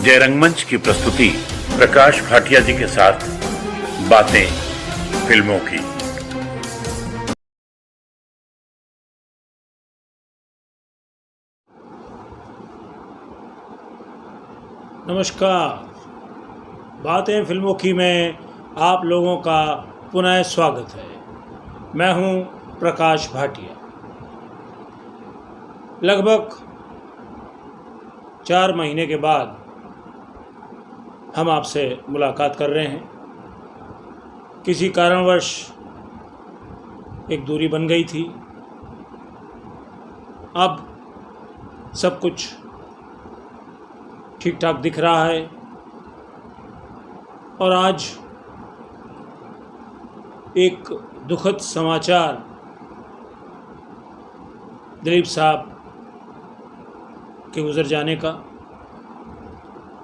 जय रंगमंच की प्रस्तुति प्रकाश भाटिया जी के साथ बातें फिल्मों की। नमस्कार, बातें फिल्मों की में आप लोगों का पुनः स्वागत है। मैं हूं प्रकाश भाटिया। लगभग 4 महीने के बाद हम आपसे मुलाकात कर रहे हैं। किसी कारणवश एक दूरी बन गई थी। अब सब कुछ ठीक ठाक दिख रहा है और आज एक दुखद समाचार दिलीप साहब के गुजर जाने का,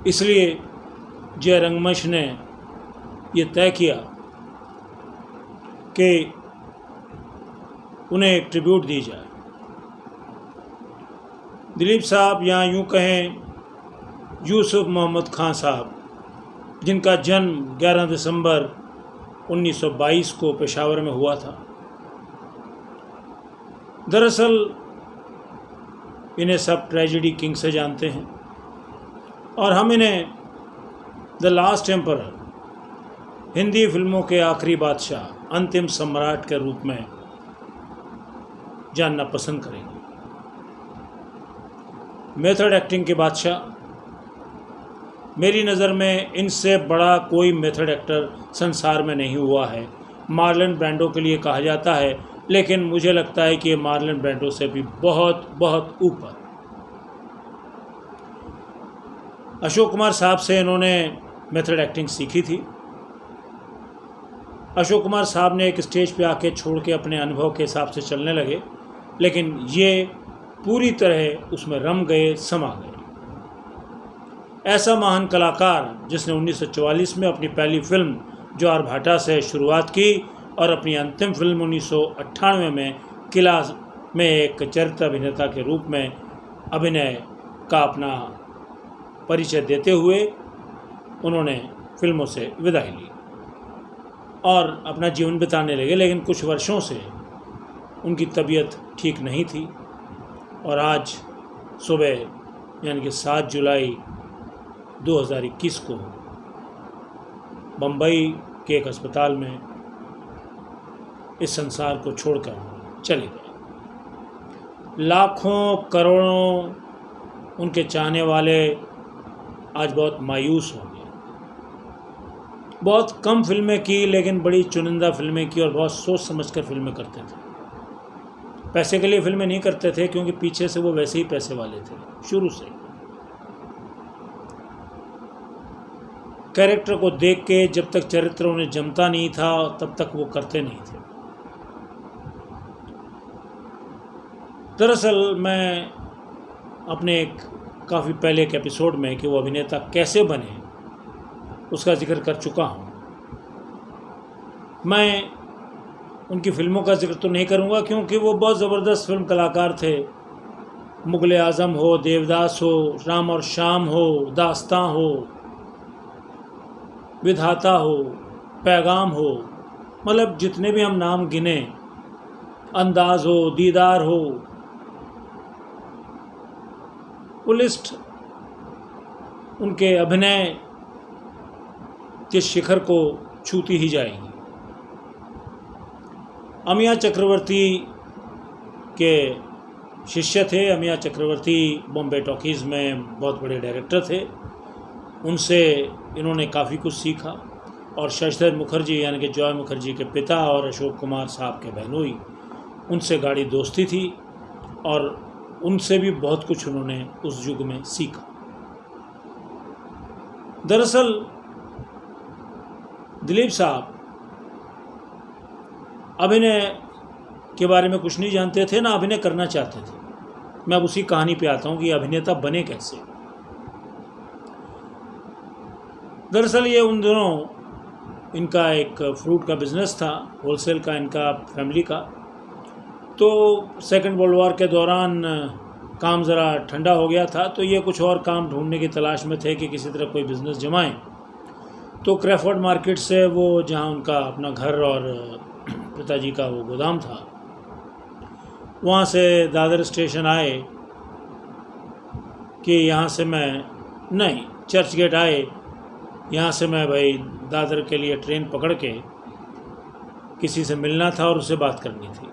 इसलिए जय रंगमंच ने ये तय किया कि उन्हें एक ट्रिब्यूट दी जाए। दिलीप साहब, या यूँ कहें यूसुफ मोहम्मद खान साहब, जिनका जन्म 11 दिसंबर 1922 को पेशावर में हुआ था। दरअसल इन्हें सब ट्रेजेडी किंग से जानते हैं और हम इन्हें द लास्ट एम्परर, हिंदी फिल्मों के आखिरी बादशाह, अंतिम सम्राट के रूप में जानना पसंद करेंगे। मेथड एक्टिंग के बादशाह, मेरी नज़र में इनसे बड़ा कोई मेथड एक्टर संसार में नहीं हुआ है। मार्लन ब्रांडो के लिए कहा जाता है, लेकिन मुझे लगता है कि ये मार्लन ब्रांडो से भी बहुत बहुत ऊपर। अशोक कुमार साहब से इन्होंने मेथड एक्टिंग सीखी थी। अशोक कुमार साहब ने एक स्टेज पे आके छोड़ के अपने अनुभव के हिसाब से चलने लगे, लेकिन ये पूरी तरह उसमें रम गए, समा गए। ऐसा महान कलाकार जिसने 1944 में अपनी पहली फिल्म ज्वारभाटा से शुरुआत की और अपनी अंतिम फिल्म 1998 में किला में एक चरित्र अभिनेता के रूप में अभिनय का अपना परिचय देते हुए उन्होंने फिल्मों से विदाई ली और अपना जीवन बिताने लगे। लेकिन कुछ वर्षों से उनकी तबीयत ठीक नहीं थी और आज सुबह यानी कि 7 जुलाई 2021 को बम्बई के एक अस्पताल में इस संसार को छोड़कर चले गए। लाखों करोड़ों उनके चाहने वाले आज बहुत मायूस होंगे। बहुत कम फिल्में की, लेकिन बड़ी चुनिंदा फिल्में की और बहुत सोच समझकर फिल्में करते थे। पैसे के लिए फिल्में नहीं करते थे, क्योंकि पीछे से वो वैसे ही पैसे वाले थे शुरू से। कैरेक्टर को देख के जब तक चरित्र उन्हें जमता नहीं था तब तक वो करते नहीं थे। दरअसल मैं अपने एक काफ़ी पहले एक एपिसोड में कि वो अभिनेता कैसे बने उसका जिक्र कर चुका हूँ। मैं उनकी फ़िल्मों का जिक्र तो नहीं करूँगा, क्योंकि वो बहुत ज़बरदस्त फिल्म कलाकार थे। मुग़ल आज़म हो, देवदास हो, राम और शाम हो, दास्तां हो, विधाता हो, पैगाम हो, मतलब जितने भी हम नाम गिने, अंदाज हो, दीदार हो, वो लिस्ट उनके अभिनय के शिखर को छूती ही जाएगी। अमिया चक्रवर्ती के शिष्य थे। अमिया चक्रवर्ती बॉम्बे टॉकीज़ में बहुत बड़े डायरेक्टर थे। उनसे इन्होंने काफ़ी कुछ सीखा और शशिधर मुखर्जी यानी कि जॉय मुखर्जी के पिता और अशोक कुमार साहब के बहनोई, उनसे गाढ़ी दोस्ती थी और उनसे भी बहुत कुछ उन्होंने उस युग में सीखा। दरअसल दिलीप साहब अभिनय के बारे में कुछ नहीं जानते थे, ना अभिनय करना चाहते थे। मैं अब उसी कहानी पे आता हूँ कि अभिनेता बने कैसे। दरअसल ये उन दिनों इनका एक फ्रूट का बिज़नेस था, होलसेल का, इनका फैमिली का। तो सेकेंड वर्ल्ड वॉर के दौरान काम ज़रा ठंडा हो गया था, तो ये कुछ और काम ढूंढने की तलाश में थे कि किसी तरह कोई बिज़नेस जमाएं। तो क्रैफर्ड मार्केट से वो, जहाँ उनका अपना घर और पिताजी का वो गोदाम था, वहाँ से दादर स्टेशन आए कि यहाँ से मैं नहीं, चर्च गेट आए, यहाँ से मैं भाई दादर के लिए ट्रेन पकड़ के किसी से मिलना था और उससे बात करनी थी।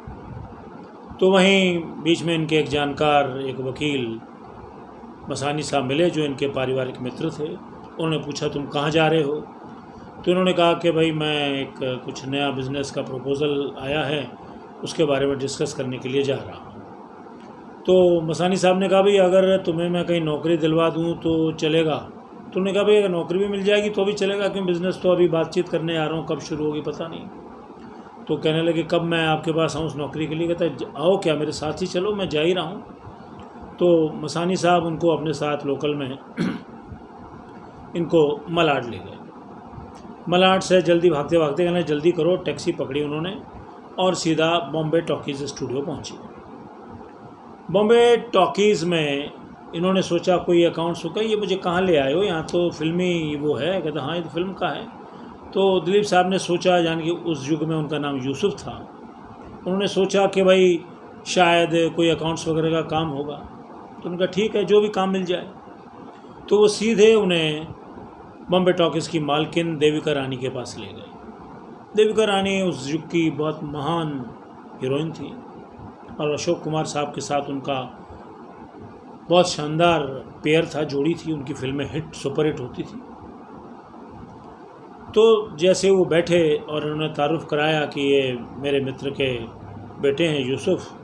तो वहीं बीच में इनके एक जानकार, एक वकील मसानी साहब मिले जो इनके पारिवारिक मित्र थे। उन्होंने पूछा तुम कहाँ जा रहे हो? तो उन्होंने कहा कि भाई मैं एक कुछ नया बिज़नेस का प्रपोज़ल आया है, उसके बारे में डिस्कस करने के लिए जा रहा हूँ। तो मसानी साहब ने कहा भाई अगर तुम्हें मैं कहीं नौकरी दिलवा दूँ तो चलेगा? तो उन्होंने कहा भाई अगर नौकरी भी मिल जाएगी तो भी चलेगा, क्यों बिज़नेस तो अभी बातचीत करने आ रहा हूँ, कब शुरू होगी पता नहीं। तो कहने लगे कब मैं आपके पास आऊँ उस नौकरी के लिए? कहता आओ क्या मेरे साथ ही चलो, मैं जा ही रहा हूँ। तो मसानी साहब उनको अपने साथ लोकल में इनको मलाड ले गए। मलाड से जल्दी भागते भागते कहने जल्दी करो, टैक्सी पकड़ी उन्होंने और सीधा बॉम्बे टॉकीज़ स्टूडियो पहुँची। बॉम्बे टॉकीज़ में इन्होंने सोचा कोई अकाउंट्स होगा, ये मुझे कहाँ ले आए हो, यहाँ तो फिल्मी वो है। कहता हाँ ये तो फिल्म का है। तो दिलीप साहब ने सोचा, जान कि उस युग में उनका नाम यूसुफ था, उन्होंने सोचा कि भाई शायद कोई अकाउंट्स वगैरह का काम होगा। तो उनका ठीक है, जो भी काम मिल जाए। तो वो सीधे उन्हें बॉम्बे टॉकीज़ की मालकिन देविका रानी के पास ले गए। देविका रानी उस युग की बहुत महान हीरोइन थी और अशोक कुमार साहब के साथ उनका बहुत शानदार पेयर था, जोड़ी थी। उनकी फिल्में हिट, सुपर हिट होती थी। तो जैसे वो बैठे और उन्होंने तारुफ कराया कि ये मेरे मित्र के बेटे हैं यूसुफ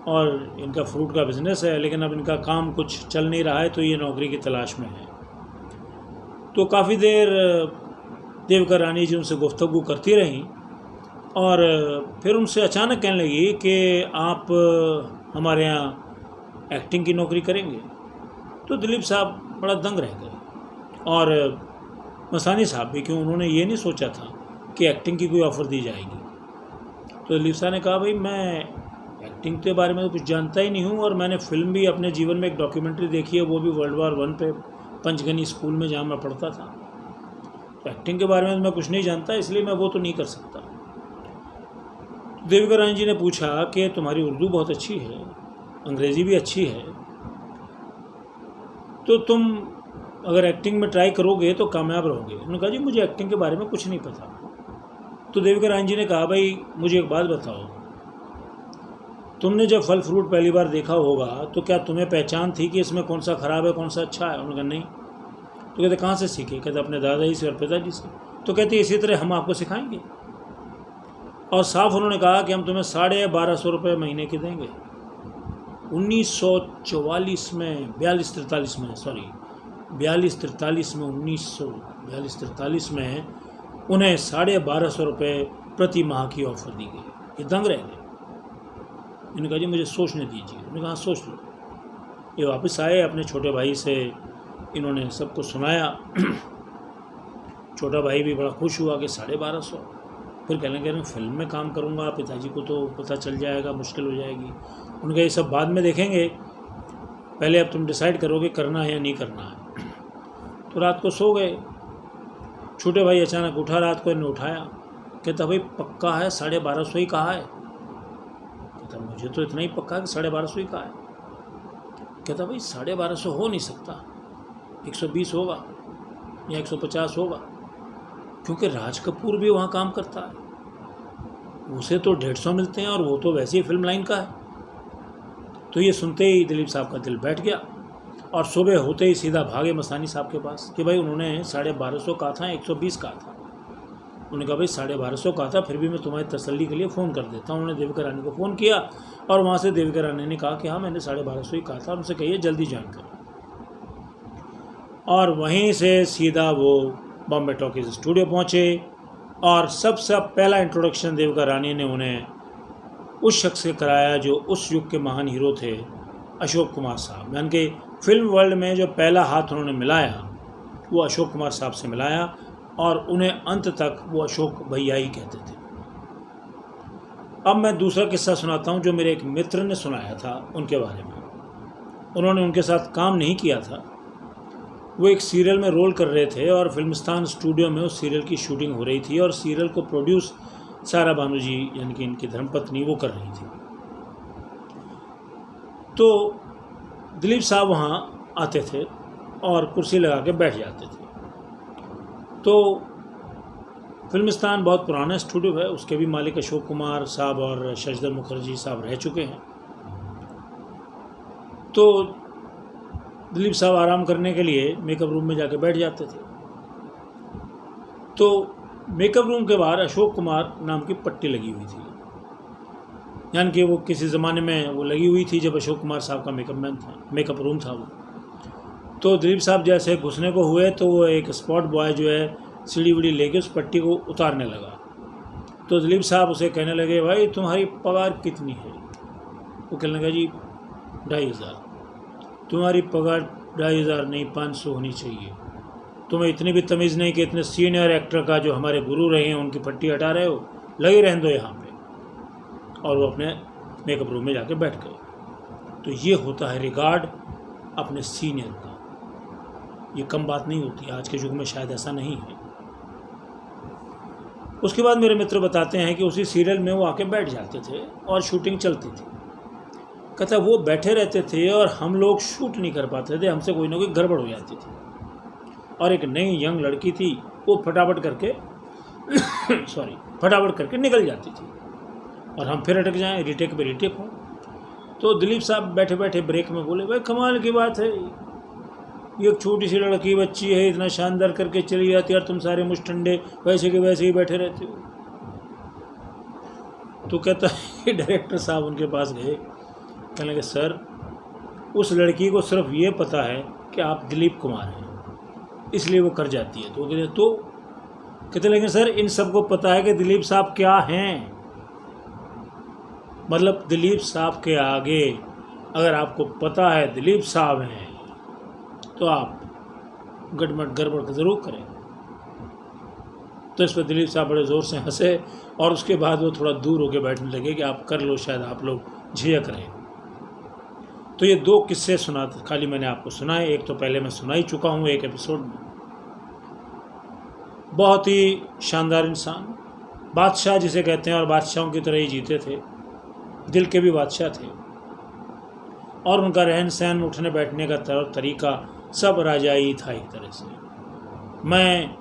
और इनका फ्रूट का बिज़नेस है, लेकिन अब इनका काम कुछ चल नहीं रहा है, तो ये नौकरी की तलाश में है। तो काफ़ी देर देविका रानी जी उनसे गुफ्तगू करती रहीं और फिर उनसे अचानक कहने लगी कि आप हमारे यहाँ एक्टिंग की नौकरी करेंगे? तो दिलीप साहब बड़ा दंग रह गए और मसानी साहब भी, क्यों उन्होंने ये नहीं सोचा था कि एक्टिंग की कोई ऑफ़र दी जाएगी। तो दिलीप साहब ने कहा भाई मैं एक्टिंग के बारे में तो कुछ जानता ही नहीं हूँ और मैंने फ़िल्म भी अपने जीवन में एक डॉक्यूमेंट्री देखी है, वो भी वर्ल्ड वार 1 पे, पंचगनी स्कूल में जहाँ मैं पढ़ता था। तो एक्टिंग के बारे में तो मैं कुछ नहीं जानता, इसलिए मैं वो तो नहीं कर सकता। देविका रानी जी ने पूछा कि तुम्हारी उर्दू बहुत अच्छी है, अंग्रेज़ी भी अच्छी है, तो तुम अगर एक्टिंग में ट्राई करोगे तो कामयाब रहोगे। उन्होंने कहा जी मुझे एक्टिंग के बारे में कुछ नहीं पता। तो देविका रानी जी ने कहा भाई मुझे एक बात बताओ, तुमने जब फल फ्रूट पहली बार देखा होगा तो क्या तुम्हें पहचान थी कि इसमें कौन सा ख़राब है कौन सा अच्छा है? उन्होंने कहा नहीं। तो कहते कहाँ से सीखे? कहते अपने दादाजी से और पिताजी से। तो कहते इसी तरह हम आपको सिखाएंगे। और साफ उन्होंने कहा कि हम तुम्हें 1250 रुपये महीने के देंगे। 1943 में 42-43 में 1942-43 में उन्हें 1250 रुपये प्रति माह की ऑफ़र दी गई। ये दंग रह गए। इन्होंने कहा जी मुझे सोचने दीजिए। उन्होंने कहा सोच लो। ये वापस आए, अपने छोटे भाई से इन्होंने सबको सुनाया। छोटा भाई भी बड़ा खुश हुआ कि 1250। फिर कहने लगे मैं फिल्म में काम करूंगा, पिताजी को तो पता चल जाएगा, मुश्किल हो जाएगी। उन्होंने कहा ये सब बाद में देखेंगे, पहले अब तुम डिसाइड करोगे करना है या नहीं करना है। तो रात को सो गए। छोटे भाई अचानक उठा, रात को इन्हें उठाया, कहता भाई पक्का है 1250 ही कहा है? कहता मुझे तो इतना ही पक्का है कि 1250 ही कहा है। कहता भाई 1250 हो नहीं सकता, 120 होगा या 150 होगा, क्योंकि राज कपूर भी वहाँ काम करता है, उसे तो 150 मिलते हैं और वो तो वैसे ही फिल्म लाइन का है। तो ये सुनते ही दिलीप साहब का दिल बैठ गया और सुबह होते ही सीधा भागे मसानी साहब के पास कि भाई उन्होंने 1250 कहा था, 120 कहा था। उन्होंने कहा भाई 1250 कहा था, फिर भी मैं तुम्हारी तसल्ली के लिए फ़ोन कर देता हूँ। उन्होंने देविका रानी को फ़ोन किया और वहाँ से देविका रानी ने कहा कि हाँ मैंने 1250 ही कहा था, उनसे कहिए जल्दी ज्वाइन करो। और वहीं से सीधा वो बॉम्बे टॉकीज़ स्टूडियो पहुँचे और सबसे पहला इंट्रोडक्शन देविका रानी ने उन्हें उस शख्स से कराया जो उस युग के महान हीरो थे, अशोक कुमार साहब। यानी कि फिल्म वर्ल्ड में जो पहला हाथ उन्होंने मिलाया वो अशोक कुमार साहब से मिलाया और उन्हें अंत तक वो अशोक भैया ही कहते थे। अब मैं दूसरा किस्सा सुनाता हूँ जो मेरे एक मित्र ने सुनाया था उनके बारे में। उन्होंने उनके साथ काम नहीं किया था, वो एक सीरियल में रोल कर रहे थे और फिल्मिस्तान स्टूडियो में उस सीरियल की शूटिंग हो रही थी और सीरियल को प्रोड्यूस सारा बानू जी यानी कि इनकी धर्मपत्नी वो कर रही थी। तो दिलीप साहब वहाँ आते थे और कुर्सी लगा के बैठ जाते थे। तो फिल्मिस्तान बहुत पुराना स्टूडियो है, उसके भी मालिक अशोक कुमार साहब और शशिधर मुखर्जी साहब रह चुके हैं। तो दिलीप साहब आराम करने के लिए मेकअप रूम में जाके बैठ जाते थे। तो मेकअप रूम के बाहर अशोक कुमार नाम की पट्टी लगी हुई थी, यानी कि वो किसी ज़माने में वो लगी हुई थी जब अशोक कुमार साहब का मेकअप रूम था वो। तो दिलीप साहब जैसे घुसने को हुए तो वो एक स्पॉट बॉय जो है सीढ़ी वीढ़ी लेके उस पट्टी को उतारने लगा। तो दिलीप साहब उसे कहने लगे, भाई तुम्हारी पगार कितनी है? वो कहने लगा, जी 2500। तुम्हारी पगार 2500 नहीं 500 होनी चाहिए। तुम्हें इतनी भी तमीज़ नहीं कि इतने सीनियर एक्टर का जो हमारे गुरु रहे हैं उनकी पट्टी हटा रहे हो, लगे रहने दो यहाँ पे। और वो अपने मेकअप रूम में जाके बैठ गए। तो ये होता है रिगार्ड अपने सीनियर का। ये कम बात नहीं होती, आज के युग में शायद ऐसा नहीं है। उसके बाद मेरे मित्र बताते हैं कि उसी सीरियल में वो आके बैठ जाते थे और शूटिंग चलती थी। कहता वो बैठे रहते थे और हम लोग शूट नहीं कर पाते थे, हमसे कोई ना कोई गड़बड़ हो जाती थी। और एक नई यंग लड़की थी, वो फटाफट करके निकल जाती थी और हम फिर अटक जाएं, रीटेक पे रीटेक हो। तो दिलीप साहब बैठे बैठे ब्रेक में बोले, भाई कमाल की बात है, ये एक छोटी सी लड़की बच्ची है, इतना शानदार करके चली जाती है और तुम सारे मुष्ठंडे वैसे के वैसे ही बैठे रहते हो। तो कहता है डायरेक्टर साहब उनके पास गए, कहने लगे, सर उस लड़की को सिर्फ ये पता है कि आप दिलीप कुमार हैं, इसलिए वो कर जाती है। तो कहते लेकिन सर इन सबको पता है कि दिलीप साहब क्या हैं। मतलब दिलीप साहब के आगे अगर आपको पता है दिलीप साहब हैं तो आप गड़बड़ ज़रूर करें। तो इस पर दिलीप साहब बड़े ज़ोर से हंसे और उसके बाद वो थोड़ा दूर होकर बैठने लगे कि आप कर लो, शायद आप लोग झिझक रहे हैं। तो ये 2 किस्से खाली मैंने आपको सुनाए। एक तो पहले मैं सुना ही चुका हूँ एक एपिसोड में। बहुत ही शानदार इंसान, बादशाह जिसे कहते हैं, और बादशाहों की तरह ही जीते थे, दिल के भी बादशाह थे। और उनका रहन सहन, उठने बैठने का तरीका सब राजाई था एक तरह से। मैं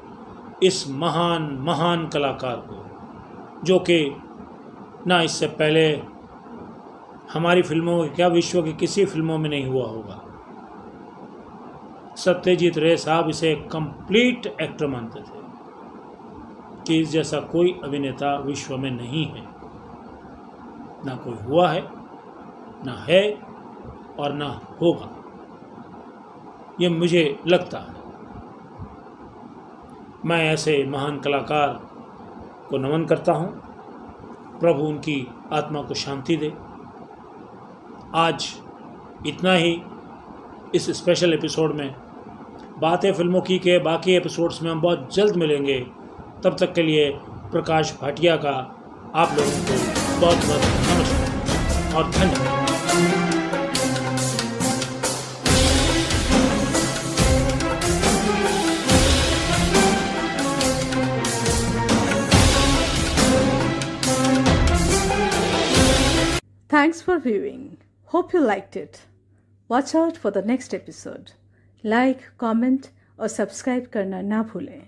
इस महान कलाकार को, जो कि ना इससे पहले हमारी फिल्मों में, क्या विश्व की किसी फिल्मों में नहीं हुआ होगा, सत्यजीत रे साहब इसे कंप्लीट एक्टर मानते थे कि इस जैसा कोई अभिनेता विश्व में नहीं है, ना कोई हुआ है, ना है और ना होगा, ये मुझे लगता है। मैं ऐसे महान कलाकार को नमन करता हूँ। प्रभु उनकी आत्मा को शांति दे। आज इतना ही इस स्पेशल एपिसोड में। बातें फिल्मों की के बाकी एपिसोड्स में हम बहुत जल्द मिलेंगे। तब तक के लिए प्रकाश भाटिया का आप लोगों को बहुत बहुत नमस्कार और धन्यवाद। Thanks for viewing. Hope you liked it. Watch out for the next episode. Like, comment और सब्सक्राइब करना ना भूलें।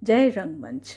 जय रंगमंच।